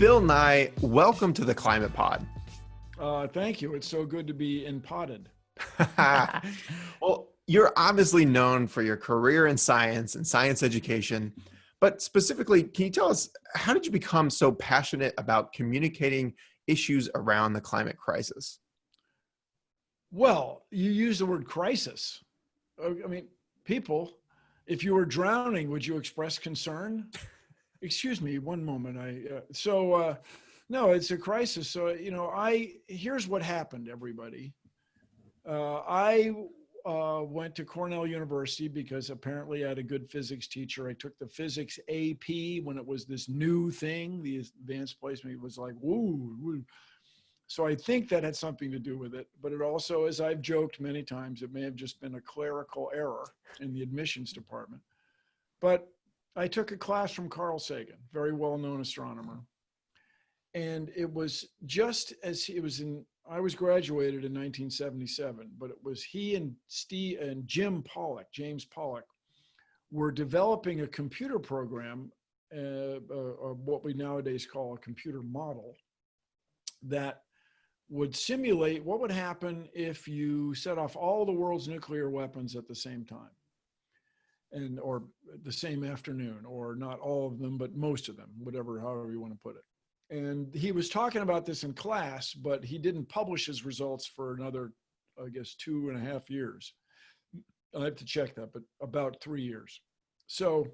Bill Nye, welcome to the Climate Pod. Thank you. It's so good to be in-potted. Well, you're obviously known for your career in science and science education, but specifically, can you tell us, how did you become so passionate about communicating issues around the climate crisis? Well, you use the word crisis. I mean, people, if you were drowning, would you express concern? Excuse me, one moment. No, it's a crisis. So, here's what happened, everybody. I went to Cornell University because apparently I had a good physics teacher. I took the physics AP when it was this new thing. The advanced placement was like, woo, woo. So I think that had something to do with it. But it also, as I've joked many times, it may have just been a clerical error in the admissions department. But I took a class from Carl Sagan, very well-known astronomer. And it was just as I was graduated in 1977, but it was he and James Pollock, were developing a computer program, what we nowadays call a computer model, that would simulate what would happen if you set off all the world's nuclear weapons at the same time, or the same afternoon, or not all of them, but most of them, however you want to put it. And he was talking about this in class, but he didn't publish his results for another, I guess, 2.5 years. I have to check that, but about 3 years. So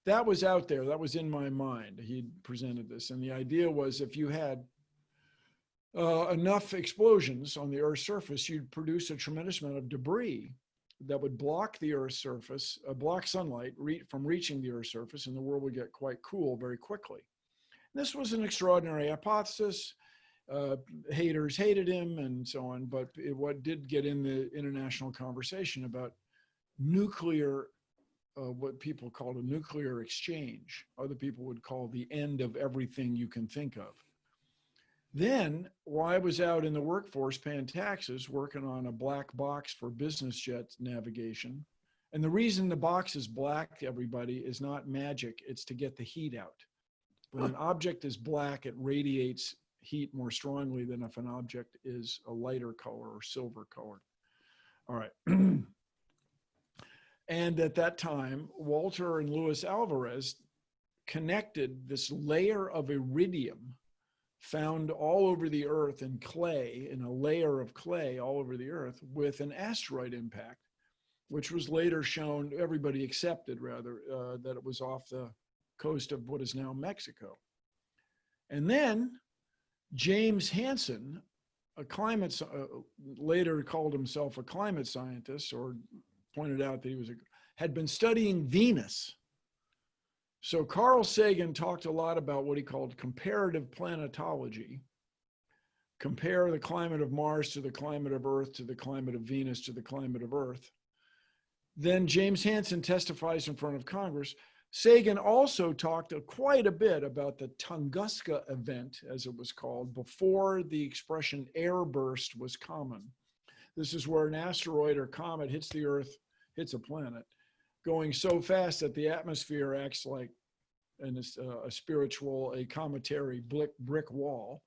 that was out there. That was in my mind. He presented this. And the idea was if you had enough explosions on the Earth's surface, you'd produce a tremendous amount of debris that would block the Earth's surface, block sunlight from reaching the Earth's surface, and the world would get quite cool very quickly. This was an extraordinary hypothesis. Haters hated him and so on, but what did get in the international conversation about nuclear, what people called a nuclear exchange, other people would call the end of everything you can think of. Then, while I was out in the workforce paying taxes, working on a black box for business jet navigation, and the reason the box is black, everybody, is not magic, it's to get the heat out. When an object is black, it radiates heat more strongly than if an object is a lighter color or silver colored. All right. And at that time, Walter and Luis Alvarez connected this layer of iridium found all over the Earth in clay, in a layer of clay all over the Earth, with an asteroid impact, which was later shown, everybody accepted rather, that it was off the coast of what is now Mexico. And then James Hansen, later called himself a climate scientist, or pointed out that he had been studying Venus. So Carl Sagan talked a lot about what he called comparative planetology. Compare the climate of Mars to the climate of Earth, to the climate of Venus, to the climate of Earth. Then James Hansen testifies in front of Congress. Sagan also talked quite a bit about the Tunguska event, as it was called, before the expression airburst was common. This is where an asteroid or comet hits the Earth, hits a planet, going so fast that the atmosphere acts like a cometary brick wall.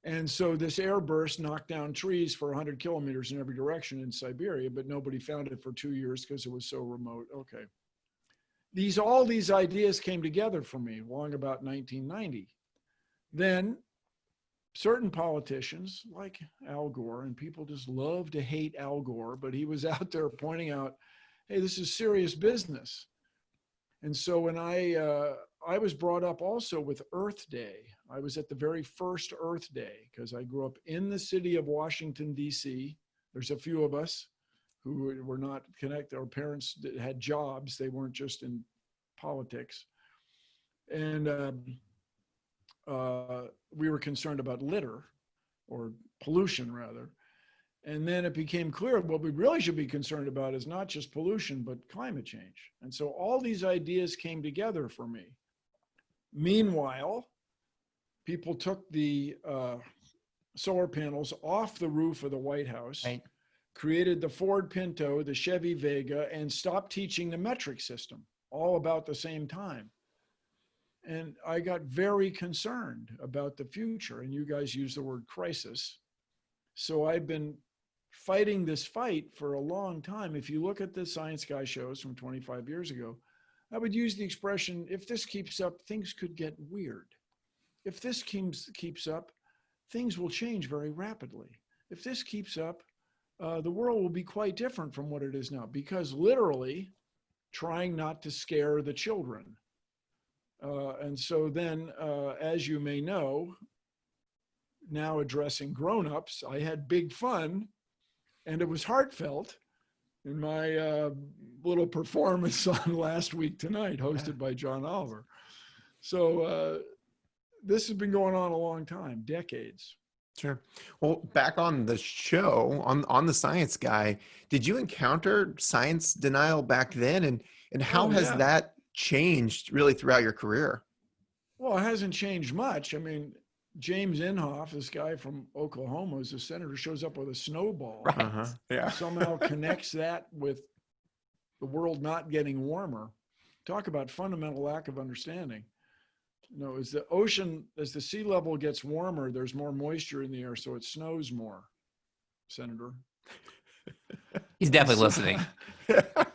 And so this airburst knocked down trees for 100 kilometers in every direction in Siberia, but nobody found it for 2 years because it was so remote. Okay. All these ideas came together for me long about 1990. Then certain politicians like Al Gore, and people just love to hate Al Gore, but he was out there pointing out, hey, this is serious business. And so when I was brought up also with Earth Day. I was at the very first Earth Day because I grew up in the city of Washington, D.C. There's a few of us who were not connected. Our parents had jobs. They weren't just in politics. And we were concerned about litter, or pollution rather. And then it became clear what we really should be concerned about is not just pollution, but climate change. And so all these ideas came together for me. Meanwhile, people took the solar panels off the roof of the White House, right, created the Ford Pinto, the Chevy Vega, and stopped teaching the metric system all about the same time. And I got very concerned about the future. And you guys use the word crisis. So I've been fighting this fight for a long time. If you look at the Science Guy shows from 25 years ago, I would use the expression, if this keeps up, things could get weird. If this keeps up, things will change very rapidly. If this keeps up, the world will be quite different from what it is now, because literally trying not to scare the children. And so then, as you may know, now addressing grown-ups, I had big fun, and it was heartfelt in my little performance on Last Week Tonight, hosted by John Oliver. So this has been going on a long time, decades. Sure. Well, back on the show, on the Science Guy, did you encounter science denial back then? And how has that changed really throughout your career? Well, it hasn't changed much. I mean, James Inhofe, this guy from Oklahoma, is a senator, shows up with a snowball. Right. Yeah. Somehow connects that with the world not getting warmer. Talk about fundamental lack of understanding. You know, as the ocean, as the sea level gets warmer, there's more moisture in the air, so it snows more, Senator. He's definitely listening.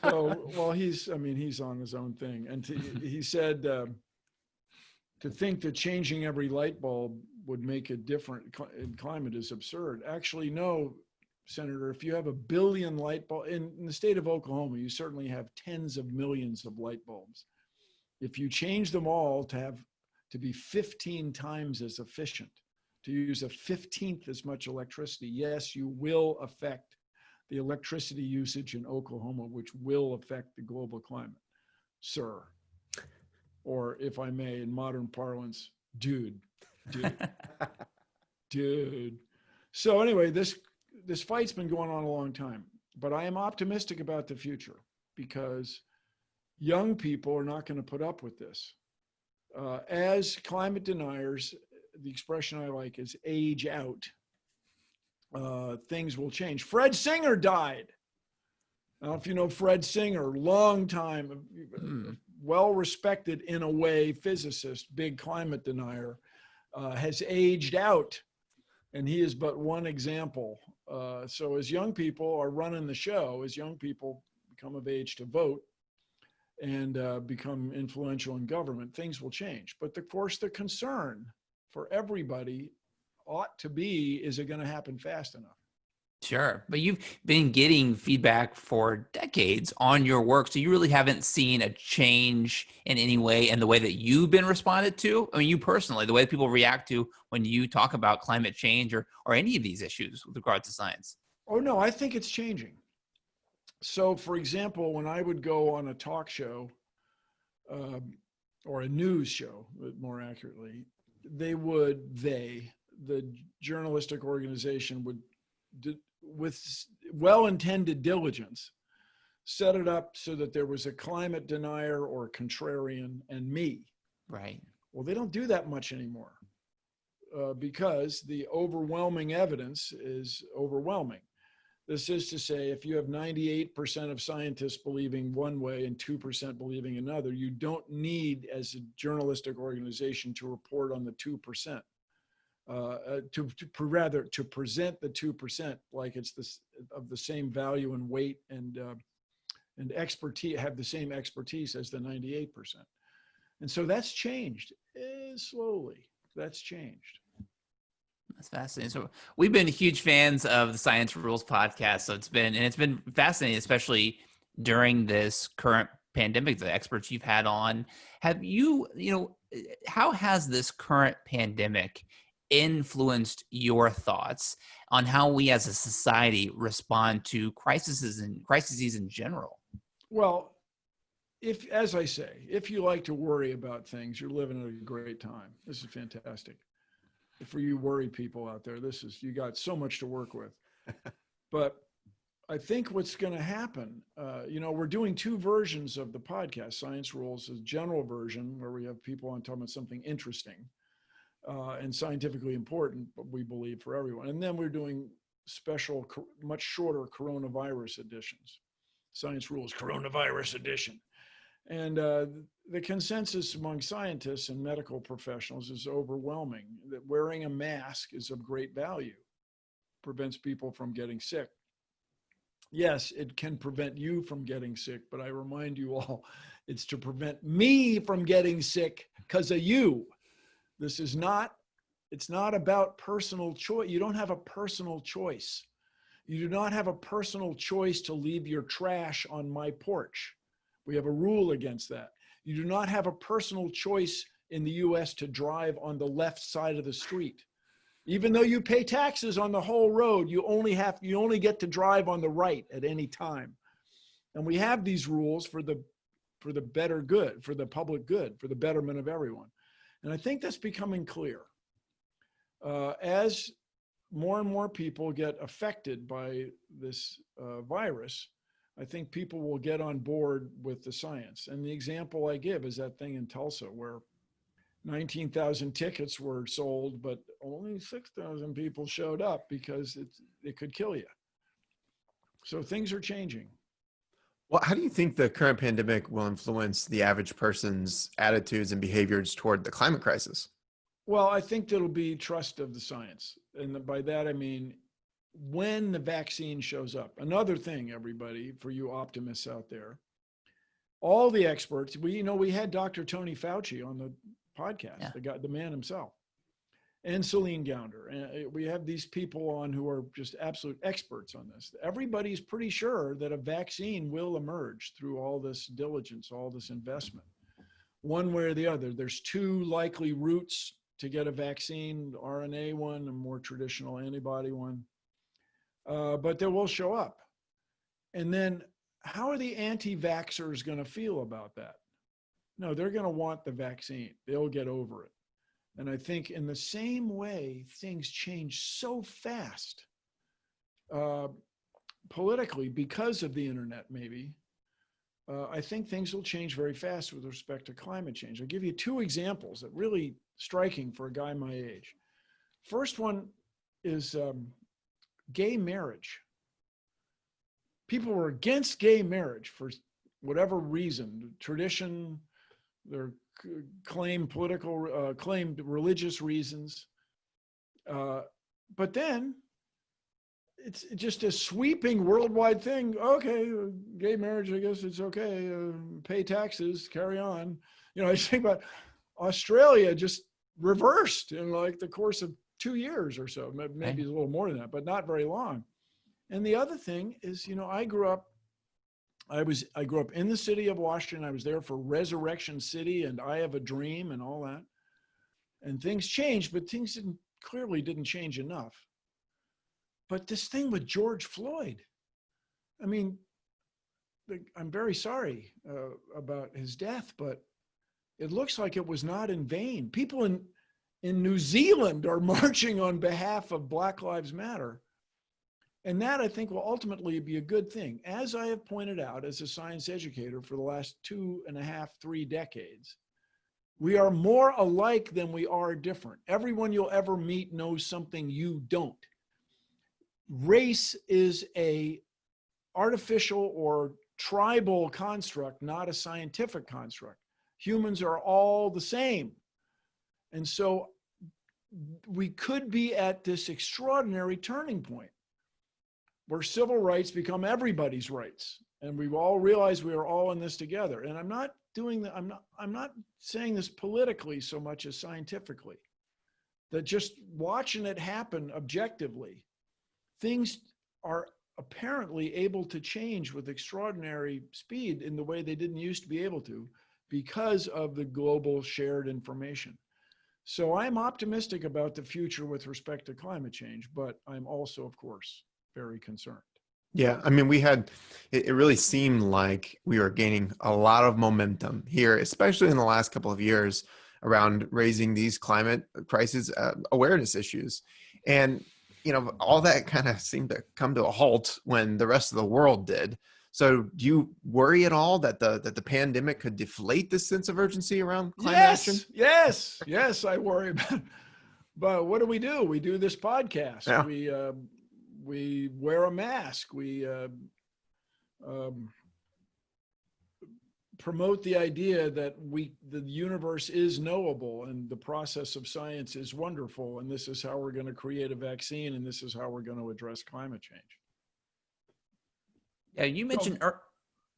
So, well, he's on his own thing. And he said, to think that changing every light bulb would make it different in climate is absurd. Actually, no, Senator, if you have 1 billion light bulbs, in the state of Oklahoma, you certainly have tens of millions of light bulbs. If you change them all to be 15 times as efficient, to use a 15th as much electricity, yes, you will affect the electricity usage in Oklahoma, which will affect the global climate, sir. Or if I may, in modern parlance, dude. So anyway, this fight's been going on a long time, but I am optimistic about the future because young people are not going to put up with this. As climate deniers, the expression I like is age out. Things will change. Fred Singer died. I don't know if you know Fred Singer, long time, well-respected in a way physicist, big climate denier, has aged out. And he is but one example. So as young people are running the show, as young people become of age to vote and become influential in government, things will change. But of course, the concern for everybody ought to be, is it going to happen fast enough? Sure. But you've been getting feedback for decades on your work. So you really haven't seen a change in any way in the way that you've been responded to. I mean, you personally, the way that people react to when you talk about climate change or any of these issues with regard to science. Oh, no, I think it's changing. So for example, when I would go on a talk show or a news show, more accurately, the journalistic organization would, with well-intended diligence, set it up so that there was a climate denier or a contrarian and me. Right. Well, they don't do that much anymore because the overwhelming evidence is overwhelming. This is to say, if you have 98% of scientists believing one way and 2% believing another, you don't need, as a journalistic organization, to report on the 2%. To present the 2% like it's of the same value and weight and expertise, have the same expertise as the 98%. And so that's changed slowly. That's changed. That's fascinating. So we've been huge fans of the Science Rules podcast. So it's been fascinating, especially during this current pandemic, the experts you've had on. Have you, how has this current pandemic influenced your thoughts on how we as a society respond to crises in general? Well, as I say, if you like to worry about things, you're living at a great time. This is fantastic. For you worried people out there, you got so much to work with. But I think what's going to happen, we're doing 2 versions of the podcast. Science Rules is a general version where we have people on talking about something interesting and scientifically important, but we believe for everyone. And then we're doing special, much shorter coronavirus editions. Science Rules Coronavirus Edition. And the consensus among scientists and medical professionals is overwhelming that wearing a mask is of great value, prevents people from getting sick. Yes, it can prevent you from getting sick, but I remind you all, it's to prevent me from getting sick because of you. This is not, it's not about personal choice. You don't have a personal choice. You do not have a personal choice to leave your trash on my porch. We have a rule against that. You do not have a personal choice in the US to drive on the left side of the street. Even though you pay taxes on the whole road, you only get to drive on the right at any time. And we have these rules for the better good, for the public good, for the betterment of everyone. And I think that's becoming clear. As more and more people get affected by this virus, I think people will get on board with the science. And the example I give is that thing in Tulsa where 19,000 tickets were sold, but only 6,000 people showed up because it could kill you. So things are changing. Well, how do you think the current pandemic will influence the average person's attitudes and behaviors toward the climate crisis? Well, I think there'll be trust of the science. And by that, I mean, when the vaccine shows up. Another thing, everybody, for you optimists out there, all the experts, we had Dr. Tony Fauci on the podcast, the man himself, and Celine Gounder. And we have these people on who are just absolute experts on this. Everybody's pretty sure that a vaccine will emerge through all this diligence, all this investment, one way or the other. There's two likely routes to get a vaccine, the RNA one, a more traditional antibody one, but they will show up. And then how are the anti-vaxxers going to feel about that? No, they're going to want the vaccine. They'll get over it. And I think in the same way, things change so fast politically because of the internet, maybe. I think things will change very fast with respect to climate change. I'll give you two examples that really striking for a guy my age. First one is gay marriage. People were against gay marriage for whatever reason, tradition, their claimed religious reasons. But then it's just a sweeping worldwide thing. Okay, gay marriage, I guess it's okay. Pay taxes, carry on. I think about Australia just reversed in like the course of 2 years or so, maybe a little more than that, but not very long. And the other thing is, I grew up in the city of Washington. I was there for Resurrection City and I Have a Dream and all that. And things changed, but things clearly didn't change enough. But this thing with George Floyd, I mean, I'm very sorry about his death, but it looks like it was not in vain. People in New Zealand are marching on behalf of Black Lives Matter. And that, I think, will ultimately be a good thing. As I have pointed out as a science educator for the last 2.5, 3 decades, we are more alike than we are different. Everyone you'll ever meet knows something you don't. Race is a artificial or tribal construct, not a scientific construct. Humans are all the same. And so we could be at this extraordinary turning point where civil rights become everybody's rights. And we all realize we are all in this together. And I'm not saying this politically so much as scientifically, that just watching it happen objectively, things are apparently able to change with extraordinary speed in the way they didn't used to be able to because of the global shared information. So I'm optimistic about the future with respect to climate change, but I'm also, of course, very concerned. Yeah, I mean, it really seemed like we were gaining a lot of momentum here, especially in the last couple of years around raising these climate crisis awareness issues. And, all that kind of seemed to come to a halt when the rest of the world did. So do you worry at all that the pandemic could deflate this sense of urgency around climate action? Yes, I worry about it. But what do? We do this podcast. Yeah. We wear a mask. We promote the idea that the universe is knowable and the process of science is wonderful, and this is how we're going to create a vaccine, and this is how we're going to address climate change. Yeah, you mentioned.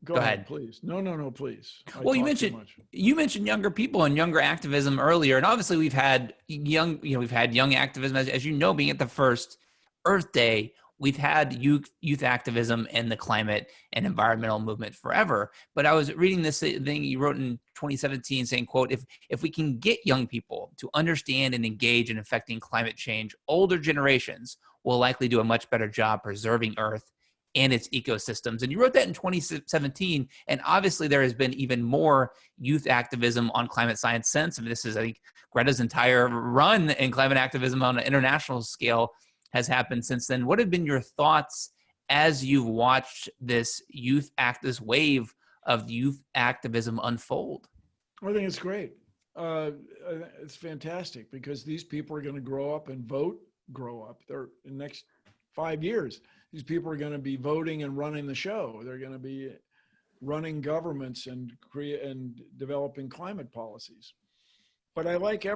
Go ahead, please. No, please. Well, you mentioned younger people and younger activism earlier, and obviously we've had young activism, as you know, being at the first Earth Day. We've had youth activism in the climate and environmental movement forever. But I was reading this thing you wrote in 2017 saying, quote, if we can get young people to understand and engage in affecting climate change, older generations will likely do a much better job preserving Earth and its ecosystems. And you wrote that in 2017. And obviously there has been even more youth activism on climate science since. I mean, this is, I think, Greta's entire run in climate activism on an international scale has happened since then. What have been your thoughts as you've watched this wave of youth activism unfold? I think it's great. It's fantastic because these people are going to grow up. They're in the next 5 years. These people are going to be voting and running the show. They're going to be running governments and developing climate policies. But I like to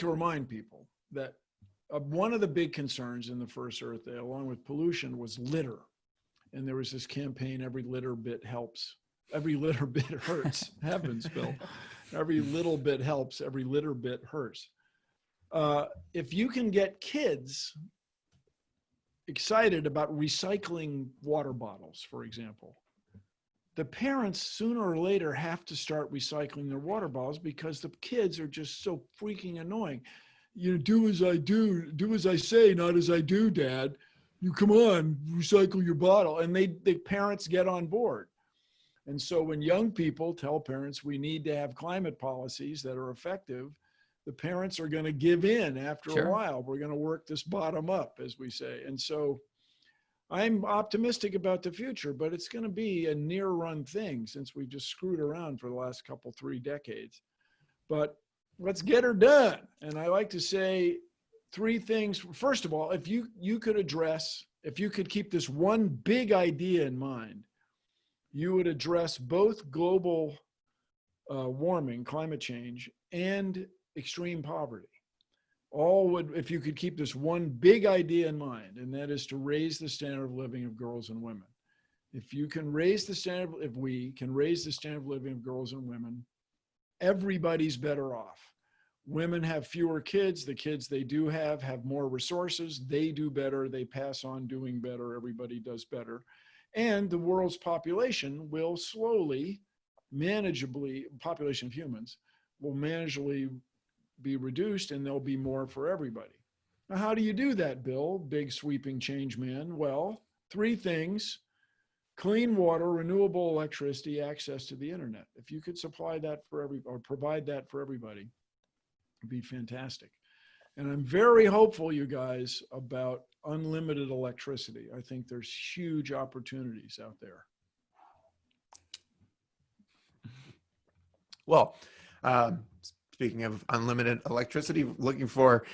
remind people that one of the big concerns in the first Earth Day, along with pollution, was litter. And there was this campaign, every litter bit helps. Every litter bit hurts. Heavens, Bill. Every little bit helps. Every litter bit hurts. If you can get kids excited about recycling water bottles, for example, the parents sooner or later have to start recycling their water bottles because the kids are just so freaking annoying. You do as I do as I say, not as I do, Dad. You come on, recycle your bottle. And the parents get on board. And so when young people tell parents we need to have climate policies that are effective, the parents are going to give in after a while. We're going to work this bottom up, as we say. And so I'm optimistic about the future, but it's going to be a near run thing since we just screwed around for the last 3 decades. But let's get her done. And I like to say 3 things. First of all, if you could keep this one big idea in mind, you would address both global warming, climate change, and extreme poverty. If you could keep this one big idea in mind, and that is to raise the standard of living of girls and women. If we can raise the standard of living of girls and women, everybody's better off. Women have fewer kids. The kids they do have more resources. They do better. They pass on doing better. Everybody does better. And the world's population will slowly, population of humans will manageably be reduced, and there'll be more for everybody. Now, how do you do that, Bill? Big sweeping change man. Well, 3 things: clean water, renewable electricity, access to the internet. If you could supply that provide that for everybody, it'd be fantastic. And I'm very hopeful, you guys, about unlimited electricity. I think there's huge opportunities out there. Well, speaking of unlimited electricity, looking for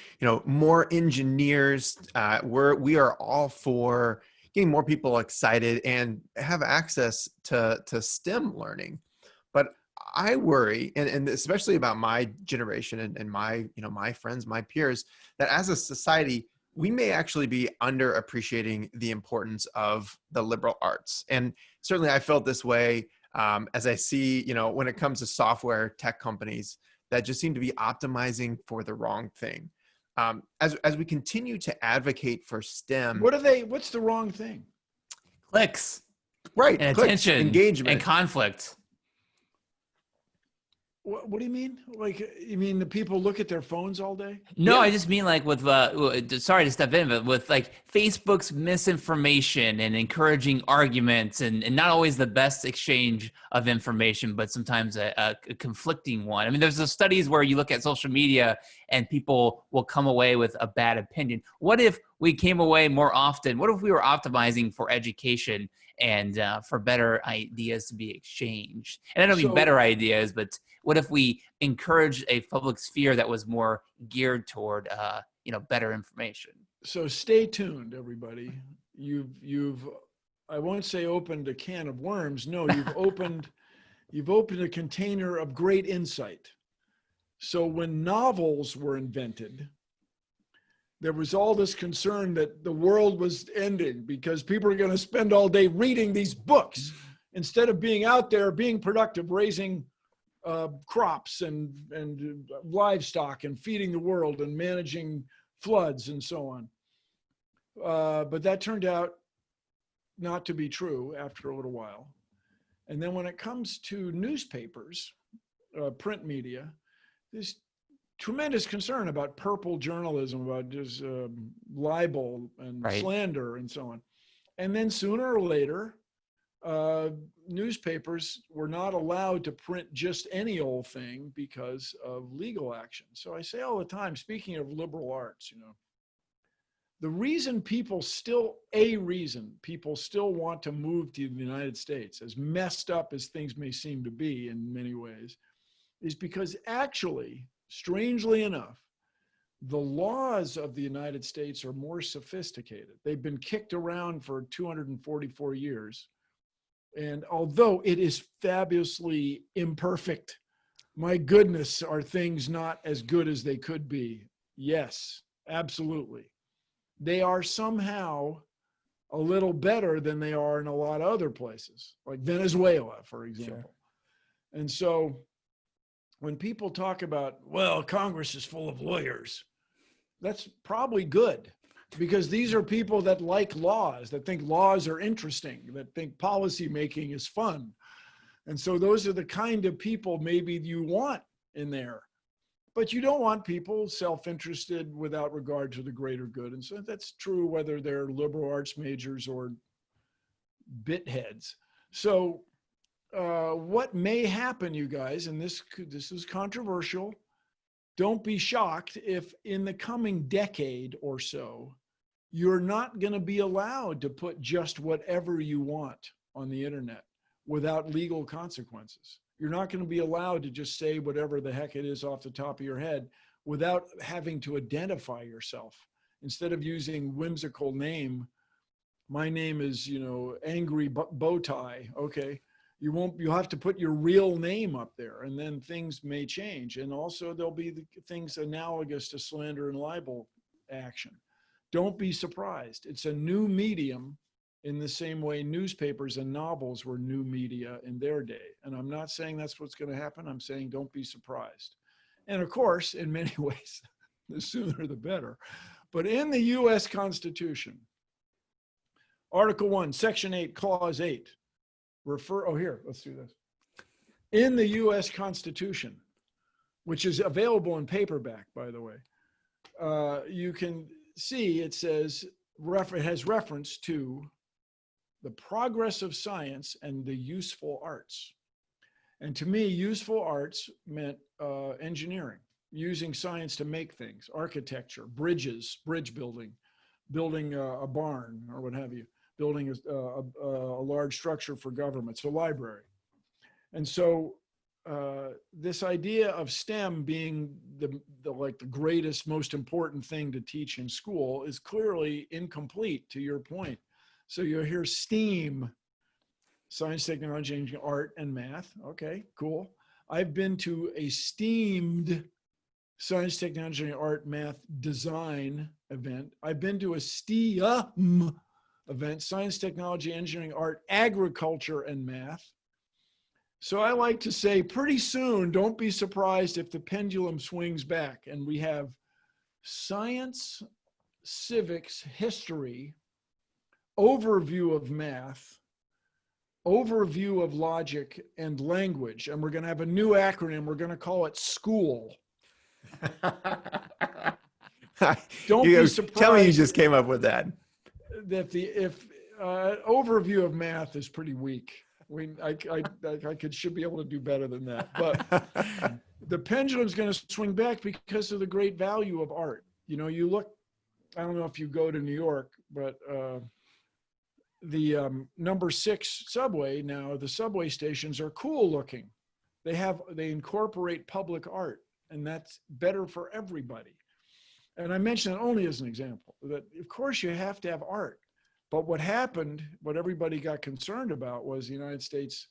more engineers. We are all for getting more people excited and have access to STEM learning. But I worry, and especially about my generation and my my friends, my peers, that as a society, we may actually be underappreciating the importance of the liberal arts. And certainly I felt this way as I see, when it comes to software tech companies that just seem to be optimizing for the wrong thing. As we continue to advocate for STEM. What's the wrong thing? Clicks. Right. And clicks, attention. Engagement. And conflict. What do you mean? You mean the people look at their phones all day? No, I just mean with sorry to step in, but with Facebook's misinformation and encouraging arguments and not always the best exchange of information, but sometimes a conflicting one. I mean, there's those studies where you look at social media and people will come away with a bad opinion. What if we came away more often? What if we were optimizing for education and for better ideas to be exchanged? And I don't mean better ideas, but what if we encourage a public sphere that was more geared toward, better information? So stay tuned, everybody. You've I won't say opened a can of worms. No, you've opened a container of great insight. So when novels were invented, there was all this concern that the world was ending because people are going to spend all day reading these books instead of being out there, being productive, raising crops and livestock and feeding the world and managing floods and so on. But that turned out not to be true after a little while. And then when it comes to newspapers, print media, there's tremendous concern about purple journalism, about just libel and slander and so on. And then sooner or later, newspapers were not allowed to print just any old thing because of legal action. So I say all the time, speaking of liberal arts, you know, the reason people still want to move to the United States, as messed up as things may seem to be in many ways, is because actually, strangely enough, the laws of the United States are more sophisticated. They've been kicked around for 244 years. And although it is fabulously imperfect, my goodness, are things not as good as they could be? Yes, absolutely. They are somehow a little better than they are in a lot of other places, like Venezuela, for example. Sure. And so when people talk about, well, Congress is full of lawyers, that's probably good, because these are people that like laws, that think laws are interesting, that think policy making is fun. And so those are the kind of people maybe you want in there. But you don't want people self-interested without regard to the greater good. And so that's true whether they're liberal arts majors or bit heads. So what may happen, you guys, and this is controversial, don't be shocked if in the coming decade or so, you're not going to be allowed to put just whatever you want on the internet without legal consequences. You're not going to be allowed to just say whatever the heck it is off the top of your head without having to identify yourself. Instead of using whimsical name, my name is, you know, Angry Bowtie. Okay. You'll have to put your real name up there, and then things may change. And also there'll be things analogous to slander and libel action. Don't be surprised. It's a new medium in the same way newspapers and novels were new media in their day. And I'm not saying that's what's going to happen. I'm saying don't be surprised. And of course, in many ways, the sooner the better. But in the US Constitution, Article 1, Section 8, Clause 8, let's do this. In the US Constitution, which is available in paperback, by the way, you can see it says, it has reference to the progress of science and the useful arts. And to me, useful arts meant engineering, using science to make things, architecture, bridges, bridge building, building a barn or what have you, building a large structure for government, so library. And so this idea of STEM being the greatest, most important thing to teach in school is clearly incomplete, to your point. So you'll hear STEAM, science, technology, engineering, art, and math. Okay, cool. I've been to a STEAMed science, technology, art, math, design event. I've been to a STEAM event, science, technology, engineering, art, agriculture, and math. So I like to say pretty soon, don't be surprised if the pendulum swings back and we have science, civics, history, overview of math, overview of logic and language. And we're going to have a new acronym. We're going to call it SCHOOL. Don't be surprised. Tell me you just came up with that. That if overview of math is pretty weak. I should be able to do better than that. But the pendulum's going to swing back because of the great value of art. You know, you look, I don't know if you go to New York, but the number 6 subway now, the subway stations are cool looking. They incorporate public art, and that's better for everybody. And I mention that only as an example, that of course you have to have art, But what happened, what everybody got concerned about was the United States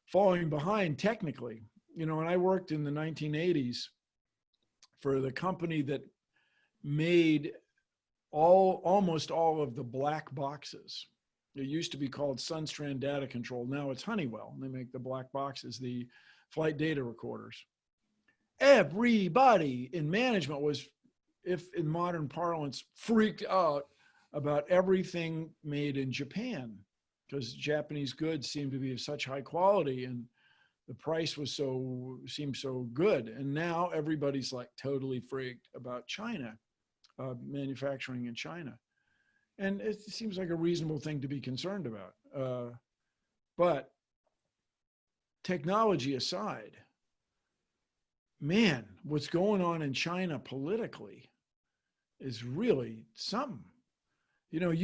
falling behind technically. You know, when I worked in the 1980s for the company that made almost all of the black boxes. It used to be called Sunstrand Data Control. Now it's Honeywell. They make the black boxes, the flight data recorders. Everybody in management was, if in modern parlance, freaked out about everything made in Japan, because Japanese goods seemed to be of such high quality and the price was seemed so good. And now everybody's like totally freaked about China, manufacturing in China. And it seems like a reasonable thing to be concerned about. But technology aside, man, what's going on in China politically is really something. You know,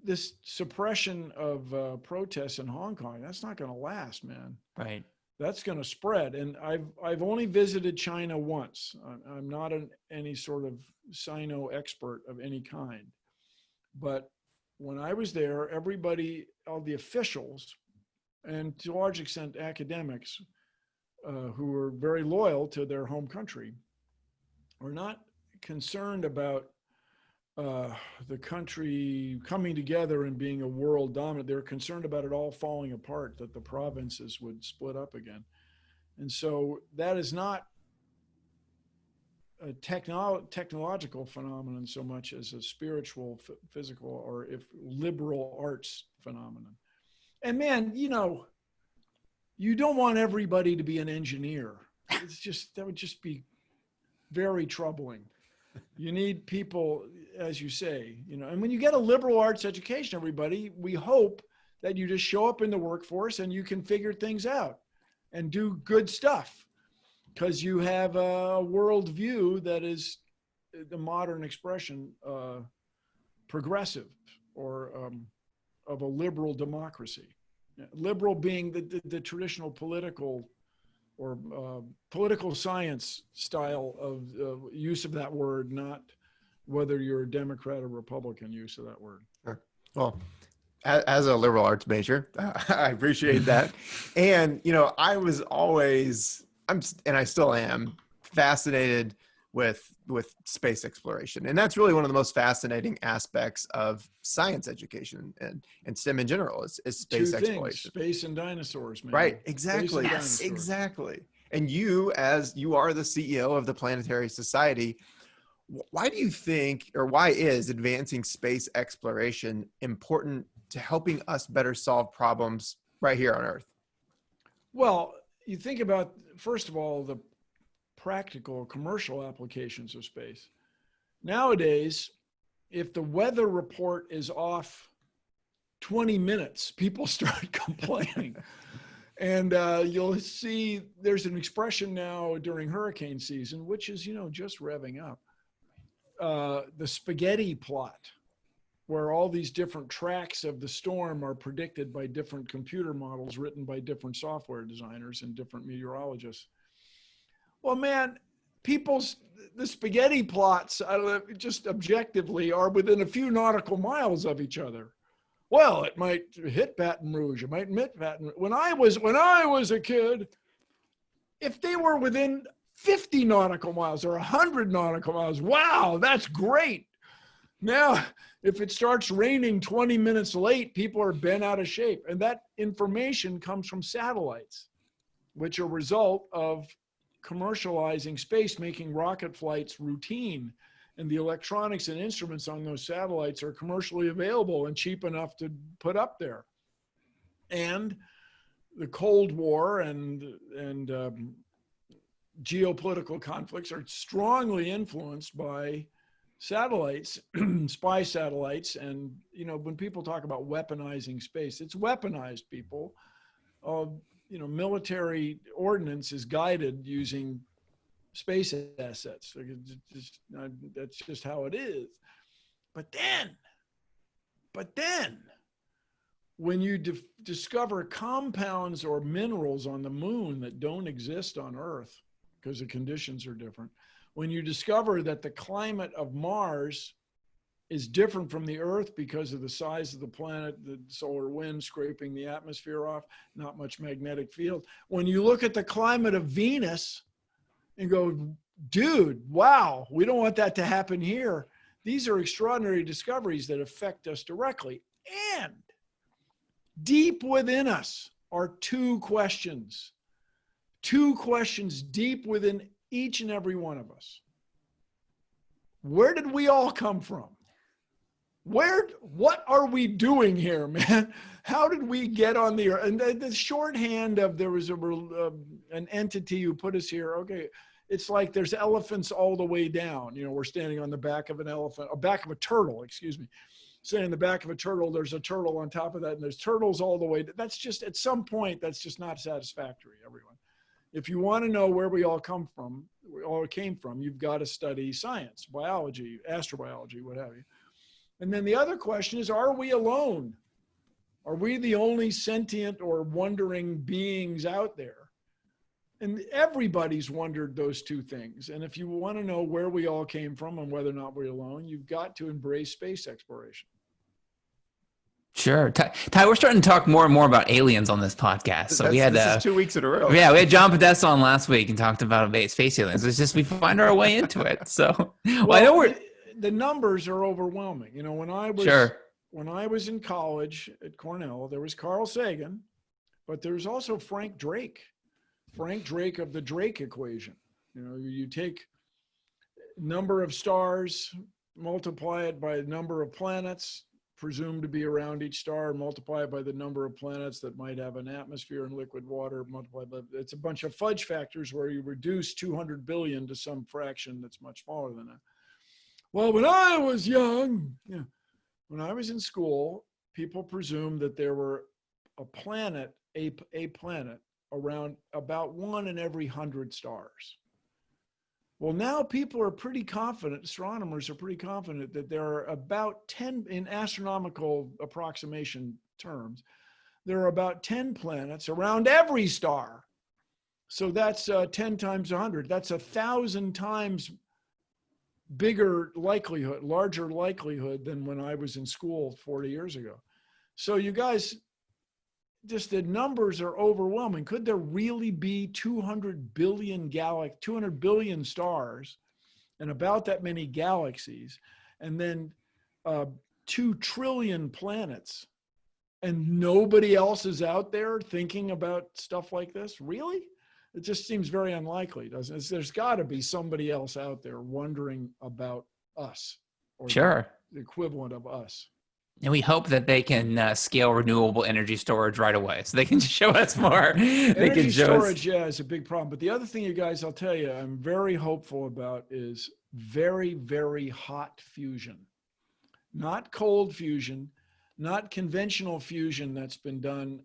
this suppression of protests in Hong Kong, that's not going to last, man. Right. That's going to spread. And I've only visited China once. I'm not any sort of Sino expert of any kind. But when I was there, everybody, all the officials, and to a large extent academics, who were very loyal to their home country, were not concerned about the country coming together and being a world dominant. They're concerned about it all falling apart, that the provinces would split up again. And so that is not a technological phenomenon so much as a spiritual, physical, or if liberal arts phenomenon. And man, you know, you don't want everybody to be an engineer. It's just, that would just be very troubling. You need people, as you say, you know, and when you get a liberal arts education, everybody, we hope that you just show up in the workforce and you can figure things out and do good stuff because you have a worldview that is the modern expression, progressive or of a liberal democracy. Liberal being the traditional political or political science style of use of that word, not whether you're a Democrat or Republican use of that word. Sure. Well, as a liberal arts major, I appreciate that. And, you know, I was always, and I still am, fascinated with space exploration. And that's really one of the most fascinating aspects of science education and STEM in general is space exploration. Space and dinosaurs, man. Right, exactly. Yes. Exactly. And you, as you are the CEO of the Planetary Society, why do you think, or why is advancing space exploration important to helping us better solve problems right here on Earth? Well, you think about, first of all, the practical commercial applications of space. Nowadays, if the weather report is off 20 minutes, people start complaining. And you'll see there's an expression now during hurricane season, which is, you know, just revving up. The spaghetti plot, where all these different tracks of the storm are predicted by different computer models written by different software designers and different meteorologists. Well, man, the spaghetti plots, just objectively, are within a few nautical miles of each other. Well, it might hit Baton Rouge. It might hit Baton Rouge. When I was a kid, if they were within 50 nautical miles or 100 nautical miles, wow, that's great. Now, if it starts raining 20 minutes late, people are bent out of shape. And that information comes from satellites, which are a result of commercializing space, making rocket flights routine. And the electronics and instruments on those satellites are commercially available and cheap enough to put up there. And the Cold War and geopolitical conflicts are strongly influenced by satellites, spy satellites. And, you know, when people talk about weaponizing space, it's weaponized, people. You know, military ordnance is guided using space assets. That's just how it is. But then, when you discover compounds or minerals on the moon that don't exist on Earth because the conditions are different, when you discover that the climate of Mars is different from the Earth because of the size of the planet, the solar wind scraping the atmosphere off, not much magnetic field. When you look at the climate of Venus and go, dude, wow, we don't want that to happen here. These are extraordinary discoveries that affect us directly. And deep within us are two questions deep within each and every one of us. Where did we all come from? What are we doing here, man? How did we get on the Earth? And the shorthand of there was an entity who put us here. Okay, it's like there's elephants all the way down. You know, we're standing on the back of an elephant, or back of a turtle, excuse me. Saying the back of a turtle, there's a turtle on top of that, and there's turtles all the way. That's just, at some point, that's just not satisfactory, everyone. If you want to know where we all came from, you've got to study science, biology, astrobiology, what have you. And then the other question is, are we alone? Are we the only sentient or wondering beings out there? And everybody's wondered those two things. And if you want to know where we all came from and whether or not we're alone, you've got to embrace space exploration. Sure. Ty, we're starting to talk more and more about aliens on this podcast. So this is 2 weeks in a row. Yeah, we had John Podesta on last week and talked about space aliens. It's just we find our way into it. So well, I know the numbers are overwhelming. You know, when I was in college at Cornell, there was Carl Sagan, but there's also Frank Drake of the Drake equation. You know, you take number of stars, multiply it by the number of planets presumed to be around each star, and multiply it by the number of planets that might have an atmosphere and liquid water, multiplied by, it's a bunch of fudge factors where you reduce 200 billion to some fraction that's much smaller than that. Well, when I was young, when I was in school, people presumed that there were a planet around about 1 in every 100 stars. Well, now people are pretty confident, astronomers are pretty confident that there are about 10, in astronomical approximation terms, there are about 10 planets around every star. So that's 10 times 100. That's 1,000 times bigger likelihood, larger likelihood than when I was in school 40 years ago. So you guys, just the numbers are overwhelming. Could there really be 200 billion stars and about that many galaxies, and then 2 trillion planets, and nobody else is out there thinking about stuff like this? Really? It just seems very unlikely, doesn't it? There's got to be somebody else out there wondering about us, or sure, the equivalent of us. And we hope that they can scale renewable energy storage right away, so they can show us more. Energy storage, yeah, is a big problem. But the other thing, you guys, I'll tell you, I'm very hopeful about is very, very hot fusion. Not cold fusion, not conventional fusion that's been done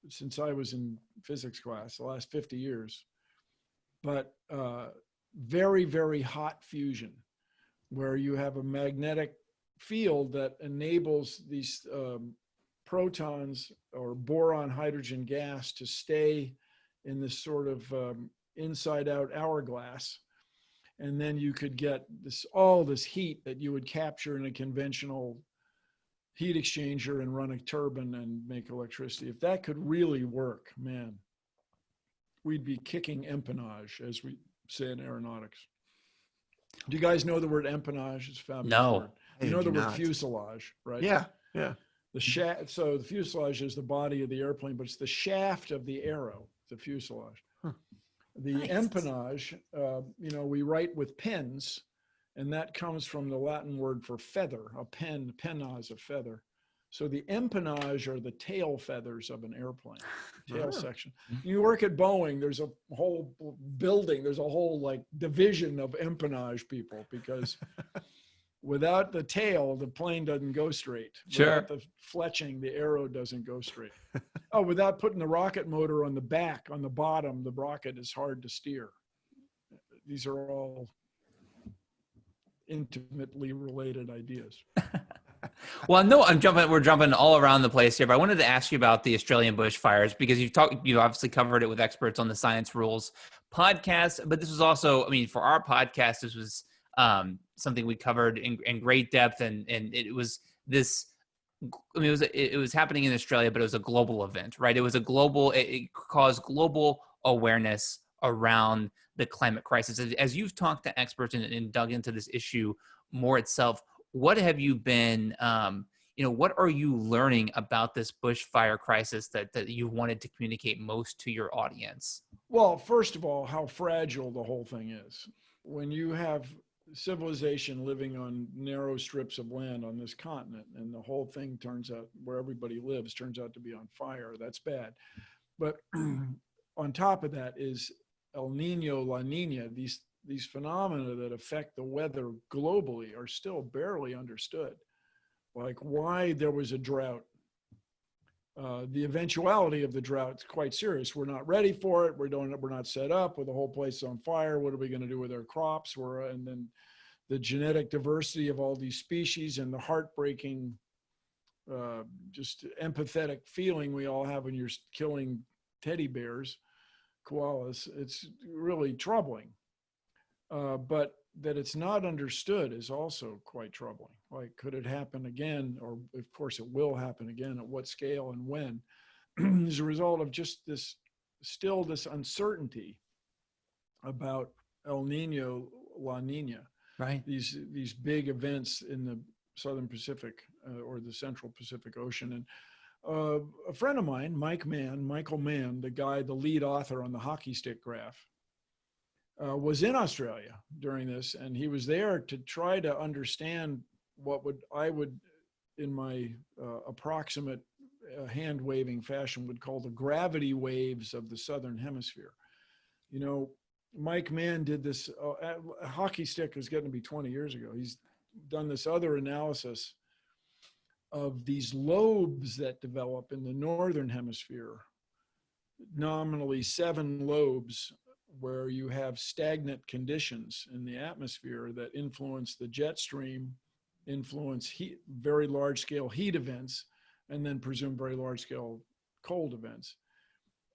since I was in physics class, the last 50 years. But very, very hot fusion, where you have a magnetic field that enables these protons or boron hydrogen gas to stay in this sort of inside out hourglass. And then you could get all this heat that you would capture in a conventional heat exchanger and run a turbine and make electricity. If that could really work, man, we'd be kicking empennage, as we say in aeronautics. Do you guys know the word empennage? It's a fabulous word. You know the word fuselage, right? Yeah. So the fuselage is the body of the airplane, but it's the shaft of the arrow, the fuselage. Huh. The empennage, we write with pens, and that comes from the Latin word for feather, a pen, penna is a feather. So the empennage are the tail feathers of an airplane, tail section. You work at Boeing, there's a whole building, there's a whole division of empennage people, because without the tail, the plane doesn't go straight. Sure. Without the fletching, the arrow doesn't go straight. Without putting the rocket motor on the back, on the bottom, the rocket is hard to steer. These are all intimately related ideas. Well, no, we're jumping all around the place here, but I wanted to ask you about the Australian bushfires, because you obviously covered it with experts on the Science Rules podcast, but this was also, for our podcast, this was something we covered in great depth, and it was this. I mean, it was happening in Australia, but it was a global event, right? It caused global awareness around the climate crisis. As you've talked to experts and dug into this issue more itself, what have you been, what are you learning about this bushfire crisis that you wanted to communicate most to your audience? Well, first of all, how fragile the whole thing is. When you have civilization living on narrow strips of land on this continent, and the whole thing turns out, where everybody lives, turns out to be on fire, that's bad. But on top of that is El Nino, La Nina. These phenomena that affect the weather globally are still barely understood. Like why there was a drought. The eventuality of the drought is quite serious. We're not ready for it. We're not set up. With the whole place on fire, what are we going to do with our crops? And then the genetic diversity of all these species and the heartbreaking, just empathetic feeling we all have when you're killing teddy bears, koalas. It's really troubling. But that it's not understood is also quite troubling. Like, could it happen again? Or of course it will happen again. At what scale and when? As a result of just this uncertainty about El Nino, La Nina. Right. These big events in the Southern Pacific or the Central Pacific Ocean. And a friend of mine, Michael Mann, the lead author on the hockey stick graph, was in Australia during this, and he was there to try to understand what I would, in my approximate hand-waving fashion, would call the gravity waves of the Southern Hemisphere. You know, Mike Mann did this, a hockey stick is getting to be 20 years ago. He's done this other analysis of these lobes that develop in the Northern Hemisphere, nominally 7 lobes, where you have stagnant conditions in the atmosphere that influence the jet stream, influence heat, very large scale heat events, and then presume very large scale cold events.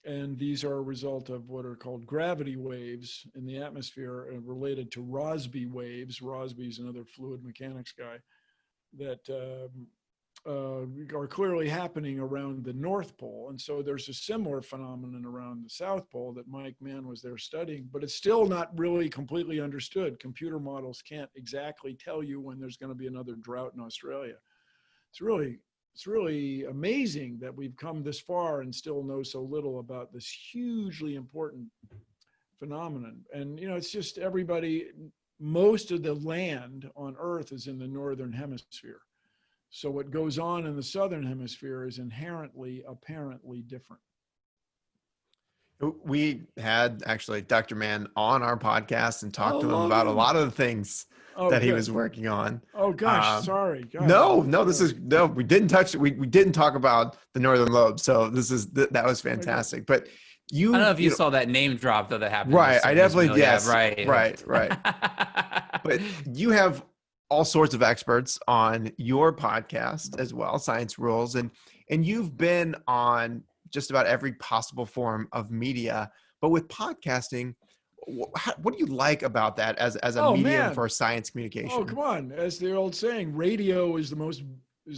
And these are a result of what are called gravity waves in the atmosphere, related to Rossby waves. Rossby is another fluid mechanics guy that are clearly happening around the North Pole. And so there's a similar phenomenon around the South Pole that Mike Mann was there studying, but it's still not really completely understood. Computer models can't exactly tell you when there's going to be another drought in Australia. It's really amazing that we've come this far and still know so little about this hugely important phenomenon. And, you know, it's just most of the land on Earth is in the Northern Hemisphere. So what goes on in the Southern Hemisphere is apparently different. We had actually Dr. Mann on our podcast and talked to him about a lot of the things that he was working on. Oh gosh, sorry. God. No, we didn't touch it. We didn't talk about the Northern Lobe. So that was fantastic. But I don't know if you saw that name drop though that happened. Right. I definitely, yes. Yeah, right. But you have all sorts of experts on your podcast as well, Science Rules, and you've been on just about every possible form of media. But with podcasting, what do you like about that as a medium for science communication? Oh, come on! As the old saying, radio is the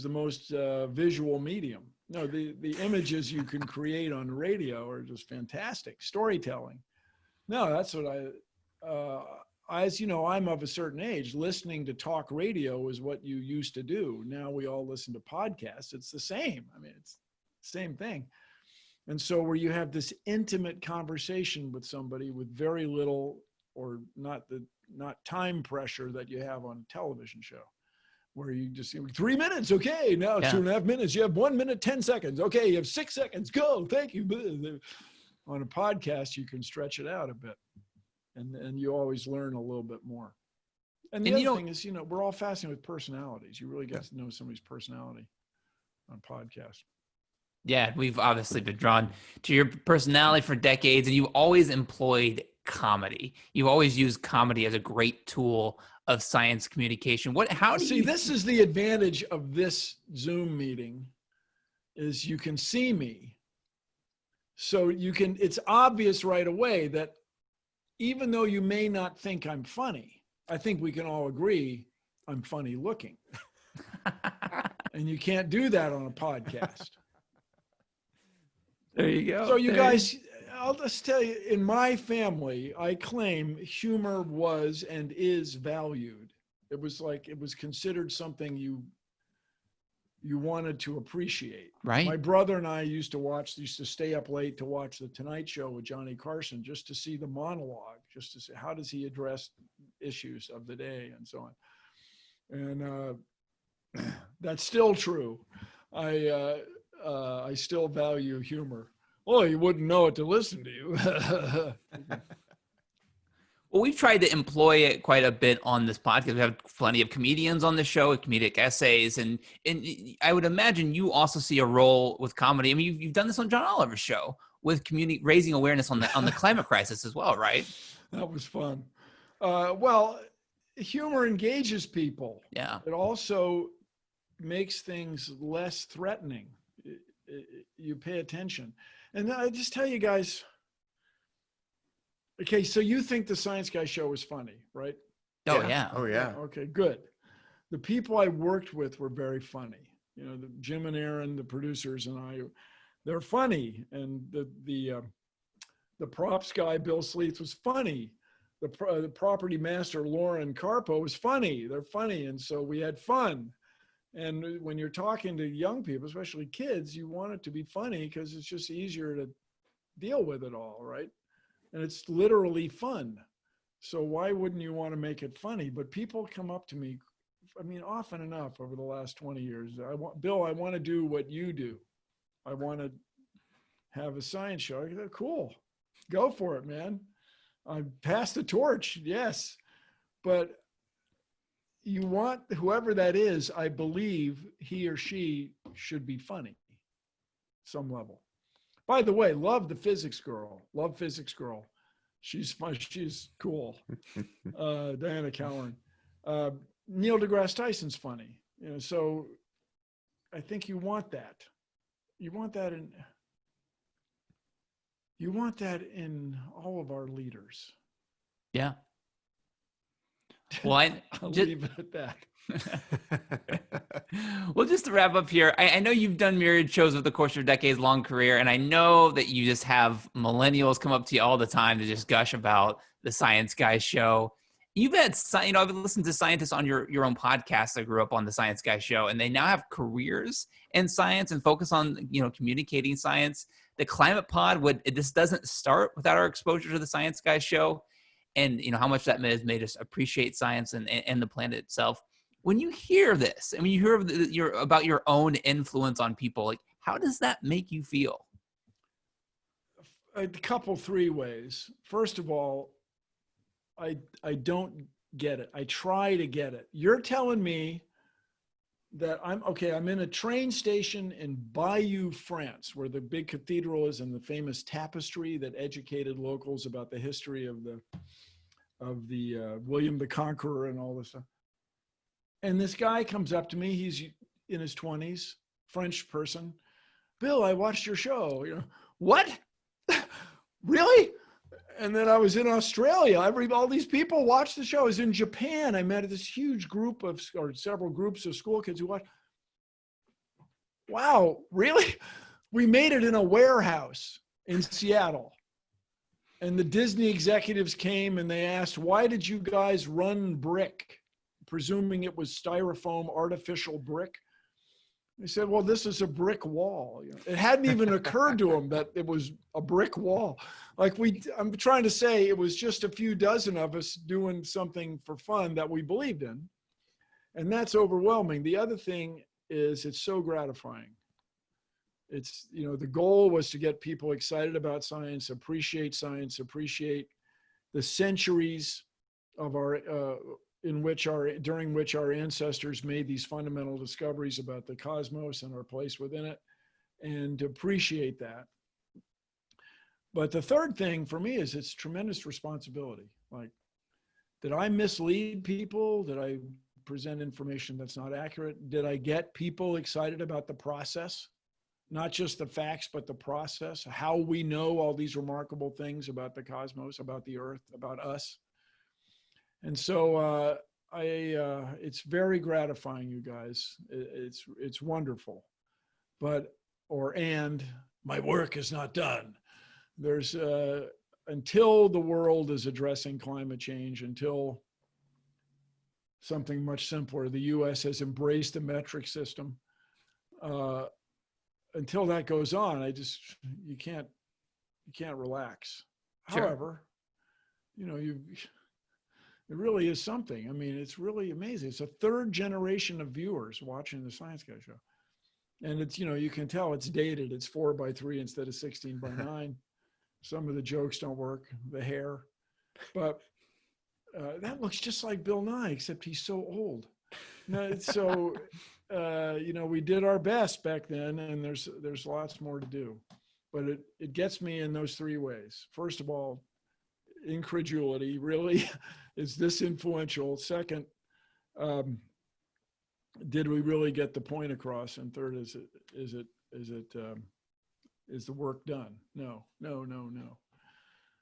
most visual medium. No, the images you can create on radio are just fantastic. Storytelling. No, that's what as you know, I'm of a certain age. Listening to talk radio is what you used to do. Now we all listen to podcasts. It's the same. I mean, it's the same thing. And so where you have this intimate conversation with somebody with very little or not time pressure that you have on a television show, where you just 3 minutes. Okay, now it's 2.5 minutes. You have 1 minute, 10 seconds. Okay, you have 6 seconds. Go. Thank you. On a podcast, you can stretch it out a bit. And you always learn a little bit more. And the other thing is, you know, we're all fascinated with personalities. You really get to know somebody's personality on podcasts. Yeah, we've obviously been drawn to your personality for decades, and you've always employed comedy. You've always used comedy as a great tool of science communication. This is the advantage of this Zoom meeting, is you can see me. So it's obvious right away that even though you may not think I'm funny, I think we can all agree I'm funny looking. And you can't do that on a podcast. There you go. So you guys, I'll just tell you, in my family, I claim humor was and is valued. It was considered something you wanted to appreciate. Right. My brother and I used to stay up late to watch the Tonight Show with Johnny Carson, just to see the monologue, just to see how does he address issues of the day and so on. And that's still true. I still value humor. Oh, you wouldn't know it to listen to you. Well, we've tried to employ it quite a bit on this podcast. We have plenty of comedians on the show, comedic essays, and I would imagine you also see a role with comedy. I mean, you've done this on John Oliver's show with raising awareness on the climate crisis as well, right? That was fun. Well, humor engages people. Yeah. It also makes things less threatening. You pay attention. And I just tell you guys, okay, so you think the Science Guy show was funny, right? Oh, yeah. Oh, yeah. Okay, good. The people I worked with were very funny. You know, Jim and Aaron, the producers, and I, they're funny. And the props guy, Bill Sleeth, was funny. The property master, Lauren Carpo, was funny. They're funny. And so we had fun. And when you're talking to young people, especially kids, you want it to be funny because it's just easier to deal with it all, right? And it's literally fun. So why wouldn't you want to make it funny? But people come up to me, I mean, often enough over the last 20 years. Bill, I want to do what you do. I want to have a science show. I go, cool, go for it, man. I pass the torch, yes. But you want whoever that is, I believe he or she should be funny, some level. By the way, love the physics girl. Love physics girl. She's fun. She's cool. Diana Cowan. Neil deGrasse Tyson's funny. You know, so I think you want that. You want that in all of our leaders. Yeah. Well, I'll leave it at that. Well, just to wrap up here, I know you've done myriad shows over the course of your decades-long career, and I know that you just have millennials come up to you all the time to just gush about the Science Guy show. You've had, I've listened to scientists on your own podcast that grew up on the Science Guy show, and they now have careers in science and focus on, communicating science. The Climate Pod, this doesn't start without our exposure to the Science Guy show, and how much that has made us appreciate science and the planet itself. When you hear this, and when you hear about your own influence on people, like, how does that make you feel? A couple, three ways. First of all, I don't get it. I try to get it. You're telling me that I'm in a train station in Bayeux, France, where the big cathedral is and the famous tapestry that educated locals about the history of the William the Conqueror and all this stuff. And this guy comes up to me, he's in his 20s, French person. Bill, I watched your show. What? Really? And then I was in Australia. All these people watched the show. I was in Japan. I met this huge group or several groups of school kids who watched. Wow, really? We made it in a warehouse in Seattle. And the Disney executives came and they asked, why did you guys run brick? Presuming it was styrofoam, artificial brick. They said, well, this is a brick wall. It hadn't even occurred to them that it was a brick wall. I'm trying to say it was just a few dozen of us doing something for fun that we believed in. And that's overwhelming. The other thing is it's so gratifying. It's, the goal was to get people excited about science, appreciate the centuries of during which our ancestors made these fundamental discoveries about the cosmos and our place within it, and to appreciate that. But the third thing for me is it's tremendous responsibility. Like, did I mislead people? Did I present information that's not accurate? Did I get people excited about the process? Not just the facts, but the process, how we know all these remarkable things about the cosmos, about the earth, about us. And so it's very gratifying, you guys. It's wonderful, and my work is not done. There's until the world is addressing climate change, until something much simpler, the U.S. has embraced the metric system. Until that goes on, you can't relax. Sure. However, it really is something. I mean, it's really amazing. It's a third generation of viewers watching the Science Guy show. And it's, you can tell it's dated. It's 4:3 instead of 16:9. Some of the jokes don't work, the hair. But that looks just like Bill Nye, except he's so old. So, we did our best back then, and there's lots more to do. But it gets me in those three ways. First of all, incredulity, really? Is this influential? Second, did we really get the point across? And third, is the work done? No.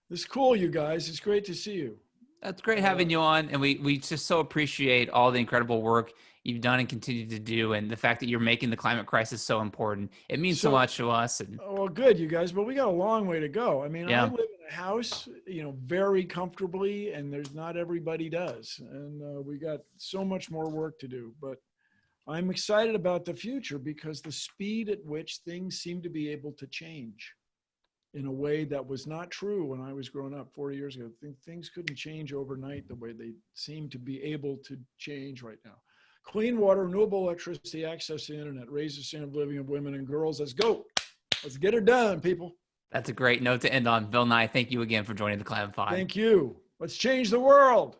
This is cool, you guys. It's great to see you. That's great having you on. And we just so appreciate all the incredible work you've done and continue to do. And the fact that you're making the climate crisis so important. It means so much to us. And well, good, you guys, but we got a long way to go. I mean, yeah. I live in a house, very comfortably, and there's not everybody does. And we got so much more work to do, but I'm excited about the future because the speed at which things seem to be able to change in a way that was not true when I was growing up 40 years ago. Things couldn't change overnight the way they seem to be able to change right now. Clean water, renewable electricity, access to the internet, raise the standard of living of women and girls. Let's go. Let's get her done, people. That's a great note to end on. Bill Nye, thank you again for joining the Climate Pod. Thank you. Let's change the world.